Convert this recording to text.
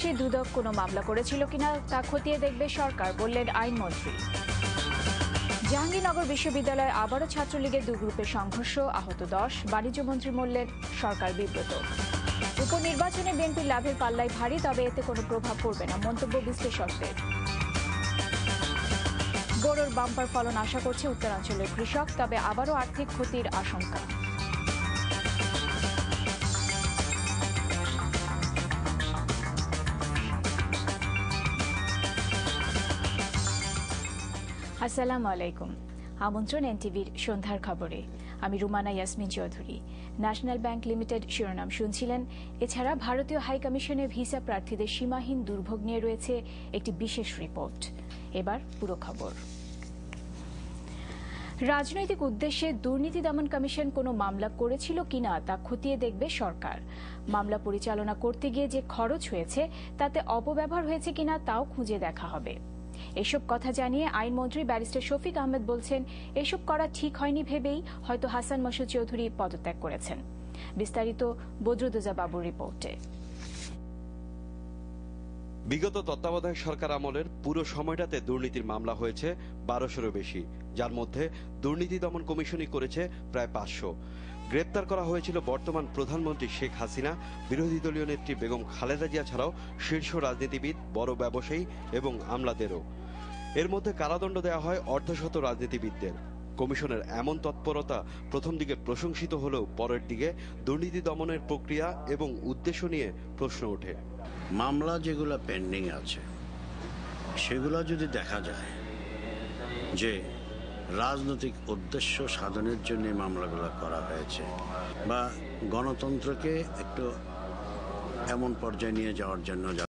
সে দুদক কোনো মামলা করেছিল কিনা তা খতিয়ে দেখবে সরকার, বললেন আইনমন্ত্রী। জাহাঙ্গীরনগর বিশ্ববিদ্যালয়ে আবারও ছাত্রলীগের দুই গ্রুপের সংঘর্ষ, আহত 10। বাণিজ্যমন্ত্রী বললেন সরকার বিব্রত। উপনির্বাচনে বিএনপির লাভের পাল্লাই ভারী, তবে এতে কোনো প্রভাব পড়বে না, মন্তব্য বিশ্লেষকদের। বোরোর বাম্পার ফলন আশা করছে উত্তরাঞ্চলের কৃষক, তবে আবারও আর্থিক ক্ষতির আশঙ্কা। আসসালামু আলাইকুম। আমন্ত্রণ এনটিভির সন্ধ্যার খবরে। আমি Rumana Yasmin Chowdhury. National bank limited শিরোনাম শুনছিলেন। এছাড়া ভারতীয় হাইকমিশনে ভিসা প্রার্থীদের সীমাহীন দুর্ভোগ নিয়ে রয়েছে একটি বিশেষ রিপোর্ট। এবার পুরো খবর। রাজনৈতিক উদ্দেশ্যে দুর্নীতি দমন কমিশন কোনো মামলা করেছিল কিনা তা খতিয়ে দেখবে সরকার। মামলা পরিচালনা করতে গিয়ে যে খরচ হয়েছে তাতে অপব্যবহার হয়েছে কিনা তাও খুঁজে দেখা হবে। এসব কথা জানিয়ে আইনমন্ত্রী ব্যারিস্টার শফিক আহমেদ বলছেন, এসব করা ঠিক হয়নি ভেবেই হয়তো হাসান মাসুদ চৌধুরী পদত্যাগ করেছেন। বিস্তারিত বদরুদ্দোজা বাবুর রিপোর্টে। বিগত তত্ত্বাবধায়ক সরকার আমলের পুরো সময়টাতে দুর্নীতির মামলা হয়েছে 1200-এরও বেশি, যার মধ্যে দুর্নীতি দমন কমিশনই করেছে প্রায় 500। গ্রেপ্তার করা হয়েছিল বর্তমান প্রধানমন্ত্রী শেখ হাসিনা, বিরোধী দলীয় নেত্রী বেগম খালেদা জিয়া ছাড়াও শীর্ষ রাজনীতিবিদ, বড় ব্যবসায়ী এবং আমলাদেরও। এর মধ্যে কারাদণ্ড দেওয়া হয় অর্ধশত রাজনীতিবিদদের। কমিশনের এমন তৎপরতা প্রথম দিকে প্রশংসিত হলেও পরের দিকে দুর্নীতি দমনের প্রক্রিয়া এবং উদ্দেশ্য নিয়ে প্রশ্ন ওঠে। মামলা যেগুলো পেন্ডিং আছে সেগুলো যদি দেখা যায় যে রাজনৈতিক উদ্দেশ্য সাধনের জন্য মামলাগুলো করা হয়েছে বা গণতন্ত্রকে একটু এমন পর্যায়ে নিয়ে যাওয়ার জন্য